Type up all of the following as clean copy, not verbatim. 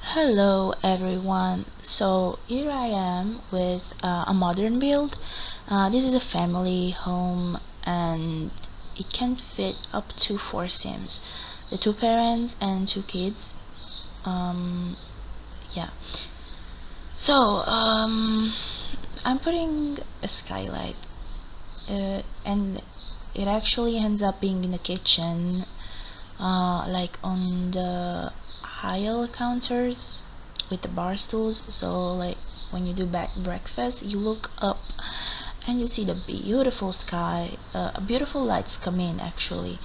Hello everyone, so here I am with a modern build. This is a family home and it can fit up to 4 sims, the 2 parents and 2 kids. um, yeah, so I'm putting a skylight, and it actually ends up being in the kitchen, like on the aisle counters with the bar stools. So like when you do breakfast, you look up and you see the beautiful sky, beautiful lights come in actually.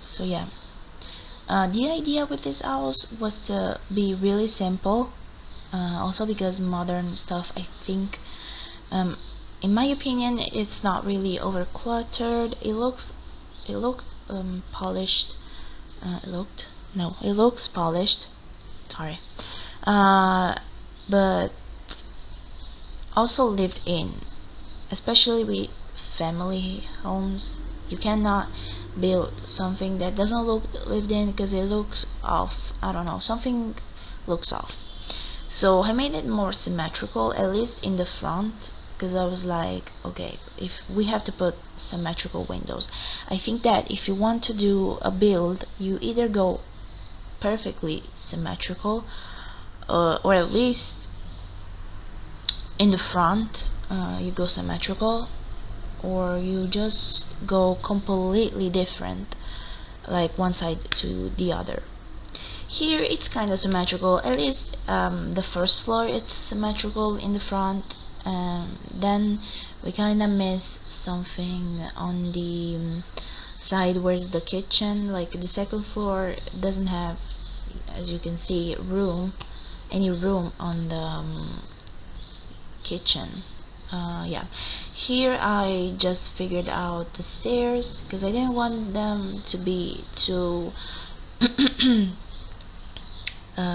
So yeah, the idea with this house was to be really simple, also because modern stuff, I think, um, in my opinion, it's not really over cluttered. It looked polished. It looks polished. Sorry. Uh, but also lived in, especially with family homes. You cannot build something that doesn't look lived in because it looks off. I don't know. Something looks off. So I made it more symmetrical, at least in the front, because I was like, okay, if we have to put symmetrical windows, I think that if you want to do a build, you either go perfectly symmetrical, or at least in the front, you go symmetrical, or you just go completely different, like one side to the other. Here it's kind of symmetrical, at least the first floor it's symmetrical in the front, and then we kind of miss something on the side where's the kitchen. Like the second floor doesn't have, as you can see, any room on the kitchen. Yeah, here I just figured out the stairs because I didn't want them to be too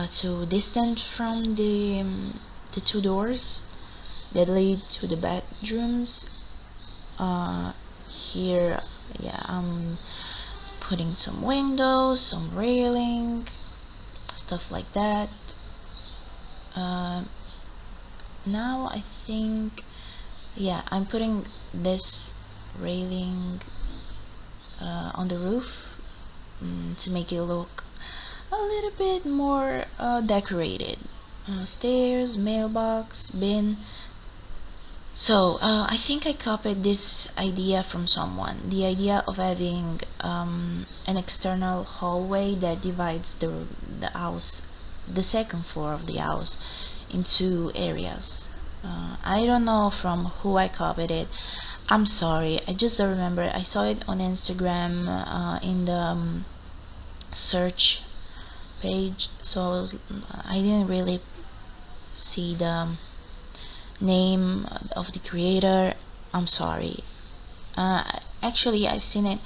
too distant from the 2 doors that lead to the bedrooms. Here, yeah, I'm putting some windows, some railing, stuff like that. Now I think, yeah, I'm putting this railing on the roof, to make it look a little bit more decorated. Stairs, mailbox, bin. So I think I copied this idea from someone. The idea of having an external hallway that divides the house, the second floor of the house, into areas. I don't know from who I copied it. I'm sorry, I just don't remember. I saw it on Instagram, in the search page, so I didn't really see the name of the creator. I'm sorry. Actually, I've seen it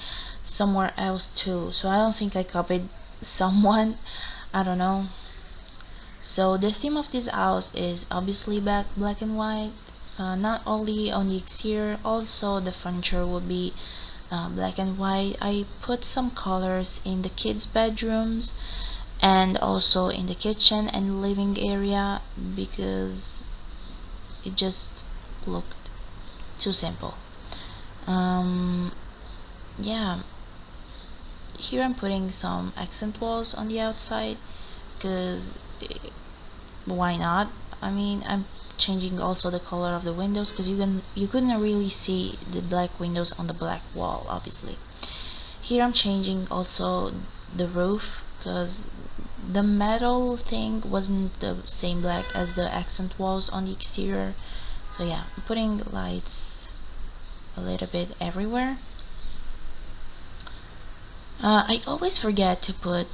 somewhere else too, so I don't think I copied someone. I don't know. So the theme of this house is obviously black and white. Not only on the exterior, also the furniture will be black and white. I put some colors in the kids' bedrooms and also in the kitchen and living area because it just looked too simple. Yeah, here I'm putting some accent walls on the outside because why not? I mean, I'm changing also the color of the windows because you couldn't really see the black windows on the black wall, obviously. Here I'm changing also the roof because the metal thing wasn't the same black as the accent walls on the exterior. So yeah, I'm putting lights a little bit everywhere. I always forget to put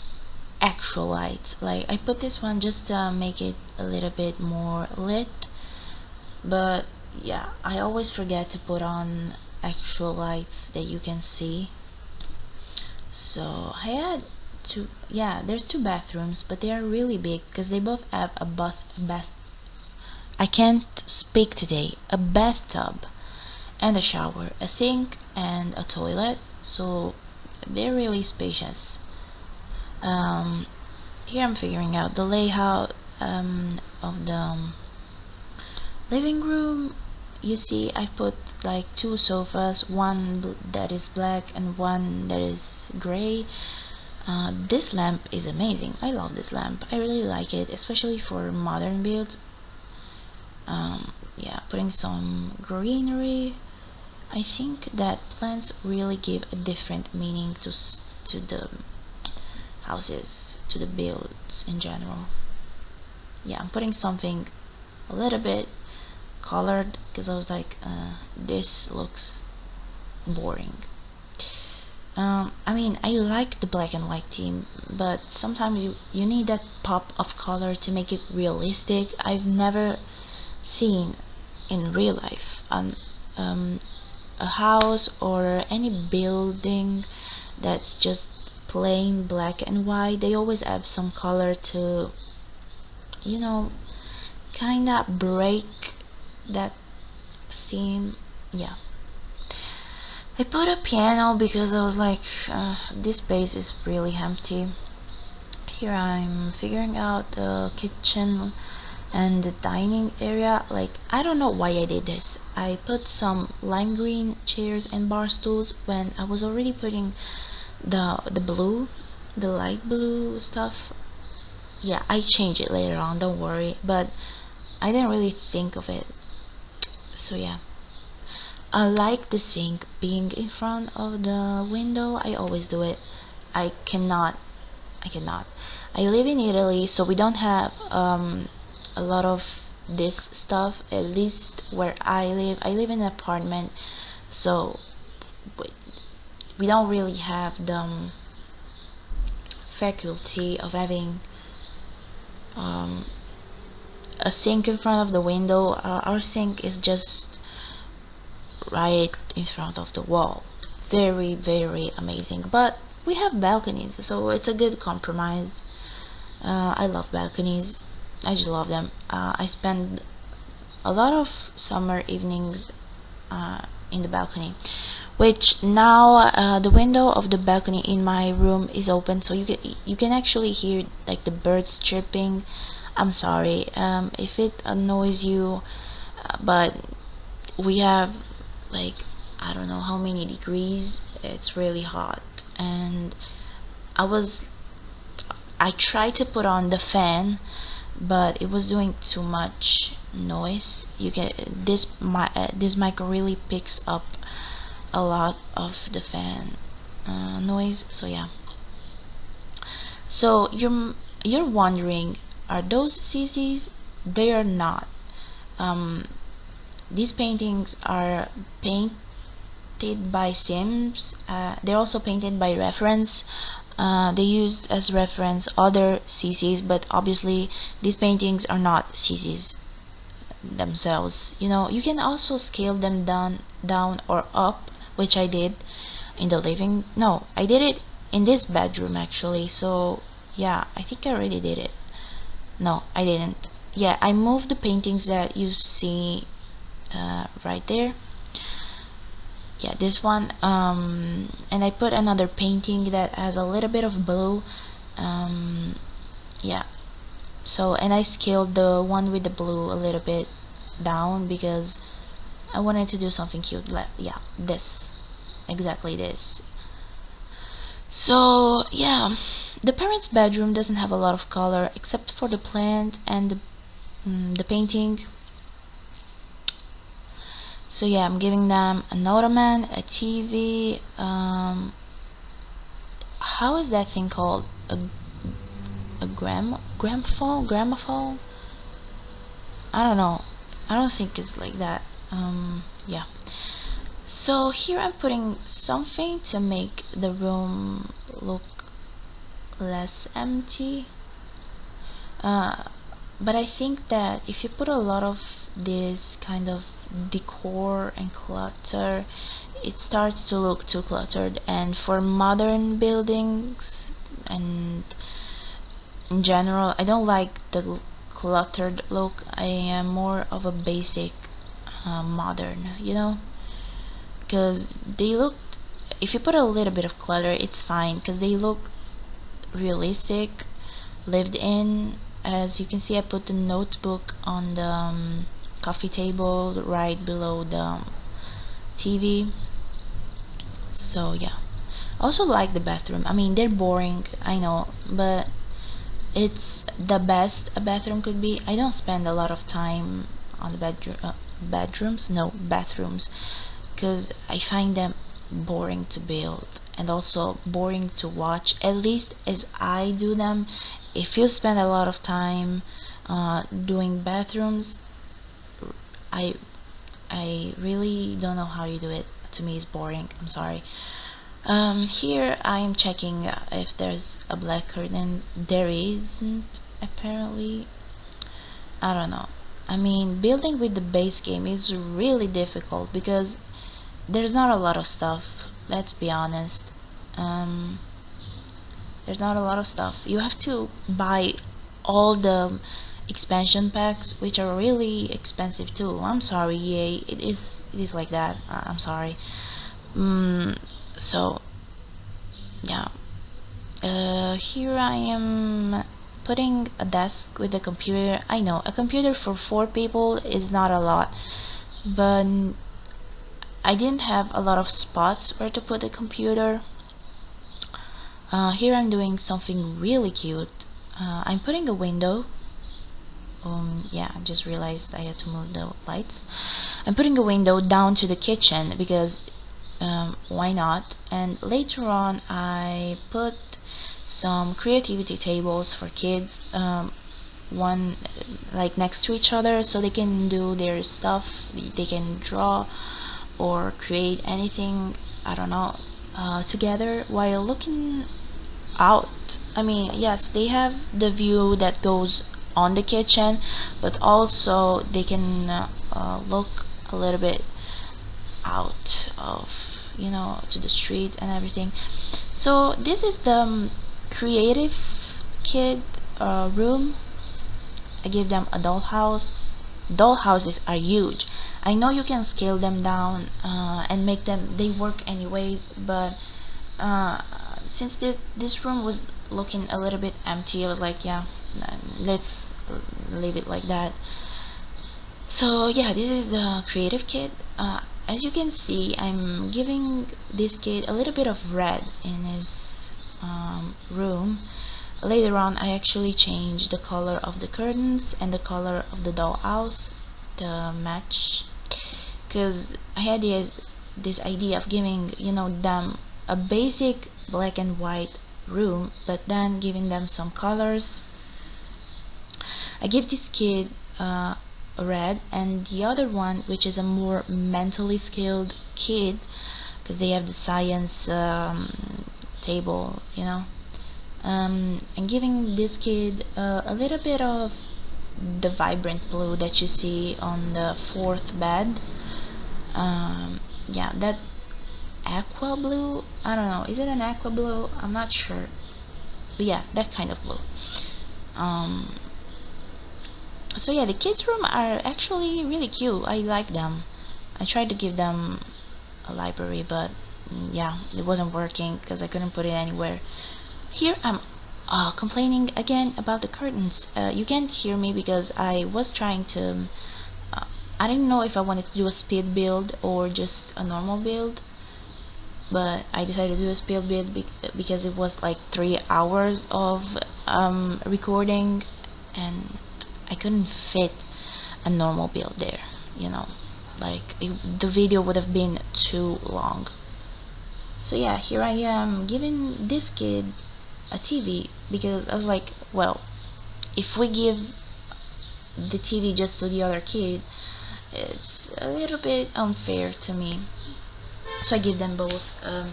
actual lights. Like I put this one just to make it a little bit more lit, but yeah, I always forget to put on actual lights that you can see. So I had two, yeah, there's 2 bathrooms, but they are really big because they both have a I can't speak today, a bathtub and a shower, a sink and a toilet, so they're really spacious. here I'm figuring out the layout of the living room. You see, I put like two sofas, one that is black and one that is gray. This lamp is amazing. I love this lamp. I really like it, especially for modern builds. Yeah, putting some greenery. I think that plants really give a different meaning to the houses, to the builds in general. Yeah, I'm putting something a little bit colored because I was like, this looks boring. I mean, I like the black and white theme, but sometimes you need that pop of color to make it realistic. I've never seen in real life a house or any building that's just plain black and white. They always add some color to, you know, kinda break that theme. Yeah, I put a piano because I was like, this space is really empty. Here I'm figuring out the kitchen and the dining area. Like, I don't know why I did this. I put some lime green chairs and bar stools when I was already putting the blue, the light blue stuff. Yeah, I change it later on, don't worry, but I didn't really think of it. So yeah, I like the sink being in front of the window. I always do it. I cannot I live in Italy, so we don't have a lot of this stuff. At least where I live in an apartment, so we don't really have the faculty of having a sink in front of the window. Our sink is just right in front of the wall. Very, very amazing. But we have balconies, so it's a good compromise. I love balconies. I just love them. I spend a lot of summer evenings in the balcony, which now the window of the balcony in my room is open, so you can actually hear like the birds chirping. I'm sorry if it annoys you, but we have like, I don't know how many degrees. It's really hot, and I tried to put on the fan, but it was doing too much noise. This mic really picks up a lot of the fan noise. So yeah, so you're wondering, are those CCs? They are not. These paintings are painted by Sims. They're also painted by reference. They used as reference other CCs, but obviously these paintings are not CCs themselves. You know, you can also scale them down or up, which I did in the living. No, I did it in this bedroom actually. So yeah, I think I already did it. No, I didn't. Yeah, I moved the paintings that you see right there. Yeah, this one, and I put another painting that has a little bit of blue. Yeah, so, and I scaled the one with the blue a little bit down because I wanted to do something cute. Yeah, this, exactly this. So yeah, the parents' bedroom doesn't have a lot of color except for the plant and the painting. So yeah, I'm giving them an ottoman, a TV. How is that thing called? A gramophone? I don't know. I don't think it's like that. Yeah. So here I'm putting something to make the room look less empty. But I think that if you put a lot of this kind of decor and clutter, it starts to look too cluttered. And for modern buildings and in general, I don't like the cluttered look. I am more of a basic modern, you know, because they look, if you put a little bit of clutter, it's fine because they look realistic. lived in. As you can see, I put the notebook on the coffee table right below the TV. So yeah, I also like the bathroom. I mean, they're boring, I know, but it's the best a bathroom could be. I don't spend a lot of time on the bathrooms, because I find them boring to build and also boring to watch, at least as I do them. If you spend a lot of time doing bathrooms, I really don't know how you do it. To me, it's boring. I'm sorry. Here I am checking if there's a black curtain. There isn't, apparently. I don't know. I mean, building with the base game is really difficult because there's not a lot of stuff. Let's be honest. There's not a lot of stuff. You have to buy all the expansion packs, which are really expensive too. I'm sorry, EA. It is like that. I'm sorry. So yeah, here I am putting a desk with a computer. I know a computer for 4 people is not a lot, but I didn't have a lot of spots where to put the computer. Here I'm doing something really cute. I'm putting a window. Yeah, I just realized I had to move the lights. I'm putting a window down to the kitchen because why not? And later on I put some creativity tables for kids, one like next to each other, so they can do their stuff. They can draw or create anything, I don't know, together while looking out. I mean, yes, they have the view that goes on the kitchen, but also they can look a little bit out of, to the street and everything. So this is the creative kid room. I give them a dollhouse. Dollhouses are huge. I know you can scale them down and make them, they work anyways, but since this room was looking a little bit empty, I was like, yeah, let's leave it like that. So yeah, this is the creative kit. As you can see, I'm giving this kid a little bit of red in his room. Later on, I actually changed the color of the curtains and the color of the dollhouse to match, because I had this idea of giving them a basic black and white room, but then giving them some colors. I give this kid red, and the other one, which is a more mentally skilled kid, because they have the science table, and giving this kid a little bit of the vibrant blue that you see on the 4th bed. Yeah, that aqua blue, I don't know, is it an aqua blue? I'm not sure, but yeah, that kind of blue. So yeah, the kids room are actually really cute. I like them. I tried to give them a library, but yeah, it wasn't working because I couldn't put it anywhere. Here I'm complaining again about the curtains. You can't hear me because I was trying to I didn't know if I wanted to do a speed build or just a normal build, but I decided to do a speed build because it was like 3 hours of recording, and I couldn't fit a normal build there, like the video would have been too long. So yeah, here I am giving this kid a TV because I was like, well, if we give the TV just to the other kid, it's a little bit unfair to me. So I give them both a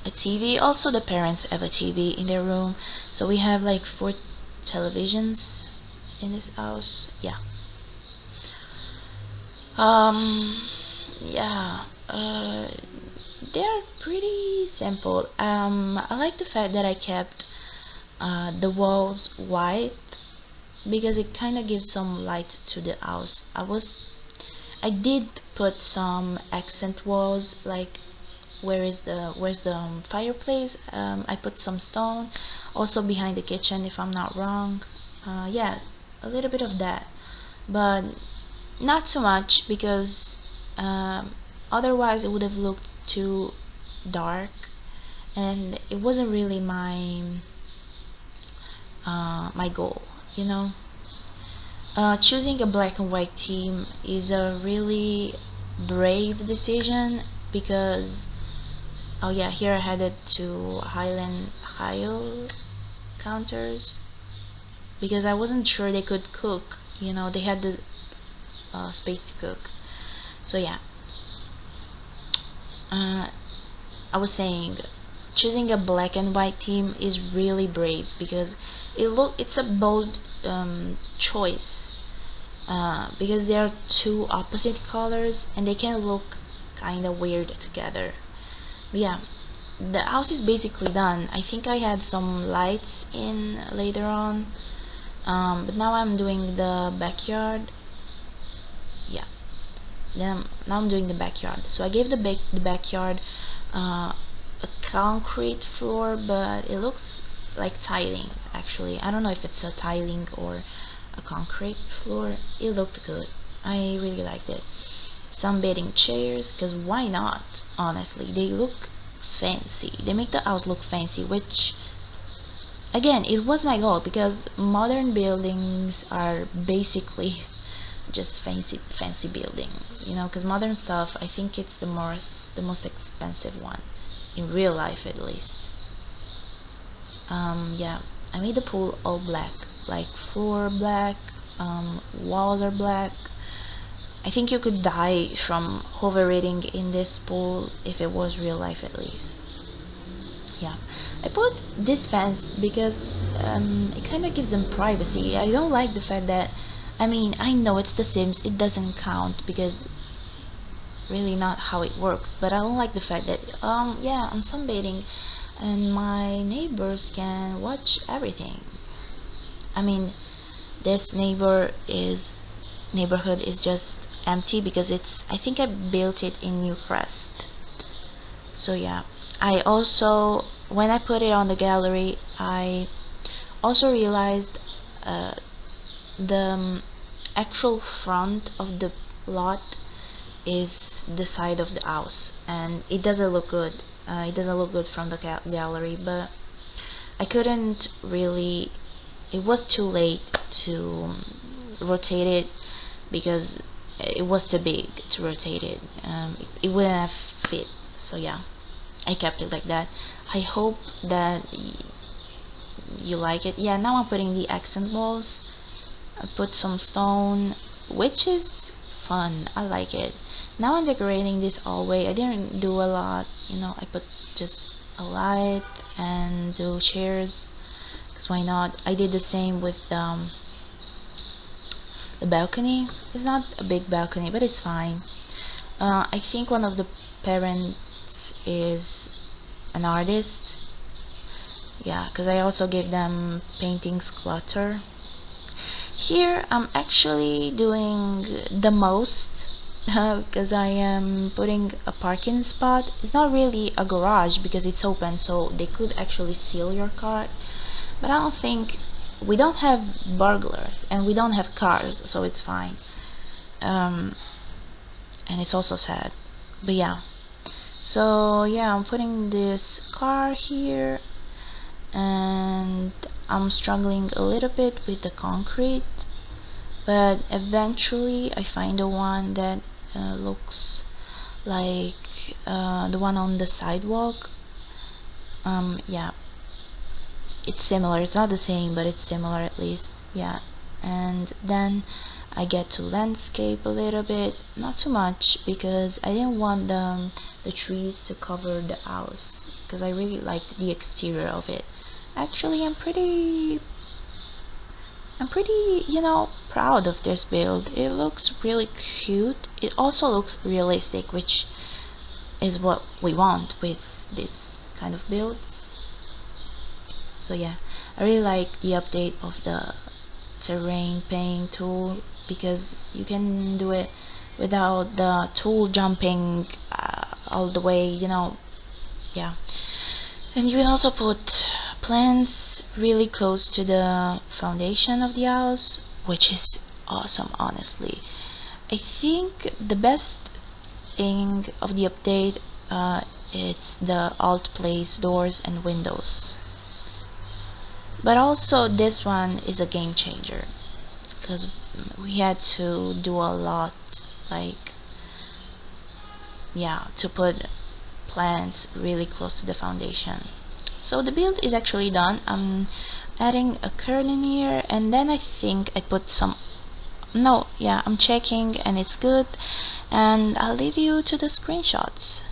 TV. Also, the parents have a TV in their room, so we have like 4 televisions in this house. Yeah. Yeah. They're pretty simple. I like the fact that I kept the walls white because it kind of gives some light to the house. I did put some accent walls, like where's the fireplace. I put some stone. also behind the kitchen if I'm not wrong. Yeah, a little bit of that, but not too much, because otherwise it would have looked too dark, and it wasn't really my goal, you know. Choosing a black and white theme is a really brave decision, because oh yeah, here I headed to Highland Hile counters, because I wasn't sure they could cook, you know, they had the space to cook. So yeah, I was saying, choosing a black and white theme is really brave, because it's a bold choice, because they are two opposite colors and they can look kind of weird together. But yeah, the house is basically done. I think I had some lights in later on, but now I'm doing the backyard. Yeah, now I'm doing the backyard. So I gave the backyard a concrete floor, but it looks like tiling. Actually, I don't know if it's a tiling or a concrete floor. It looked good. I really liked it. Some bedding chairs, because why not? Honestly, they look fancy. They make the house look fancy, which again, it was my goal, because modern buildings are basically just fancy buildings, you know, because modern stuff, I think it's the most expensive one in real life, at least. Yeah, I made the pool all black, like floor black, walls are black. I think you could die from overrating in this pool if it was real life, at least. Yeah, I put this fence because it kind of gives them privacy. I don't like the fact that, I mean, I know it's The Sims, it doesn't count because it's really not how it works, but I don't like the fact that yeah, I'm sunbathing and my neighbors can watch everything. I mean, this neighborhood is just empty because I think I built it in Newcrest. So yeah, I also, when I put it on the gallery, I also realized the actual front of the lot is the side of the house, and it doesn't look good. It doesn't look good from the gallery, but I couldn't really, it was too late to rotate it, because it was too big to rotate it. It wouldn't have fit. So yeah, I kept it like that. I hope that you like it. Yeah, now I'm putting the accent walls. I put some stone, which is fun. I like it. Now I'm decorating this hallway. I didn't do a lot, you know. I put just a light and do chairs, because why not? I did the same with the balcony. It's not a big balcony, but it's fine. I think one of the parents is an artist. Yeah, because I also gave them paintings clutter. Here I'm actually doing the most, because I am putting a parking spot. It's not really a garage because it's open, so they could actually steal your car, but I don't think, we don't have burglars and we don't have cars, so it's fine. And it's also sad, but yeah. So yeah, I'm putting this car here, and I'm struggling a little bit with the concrete, but eventually I find the one that looks like the one on the sidewalk. Yeah, it's similar. It's not the same, but it's similar at least. Yeah, and then I get to landscape a little bit, not too much, because I didn't want the trees to cover the house, because I really liked the exterior of it. Actually, I'm pretty, you know, proud of this build. It looks really cute. It also looks realistic, which is what we want with this kind of builds. So yeah, I really like the update of the terrain paint tool, because you can do it without the tool jumping all the way, you know. Yeah, and you can also put plants really close to the foundation of the house, which is awesome, honestly. I think the best thing of the update, it's the alt place doors and windows. But also this one is a game changer, because we had to do a lot, like, yeah, to put plants really close to the foundation. So the build is actually done. I'm adding a curtain here, and then I think I put some, no, yeah, I'm checking and it's good, and I'll leave you to the screenshots.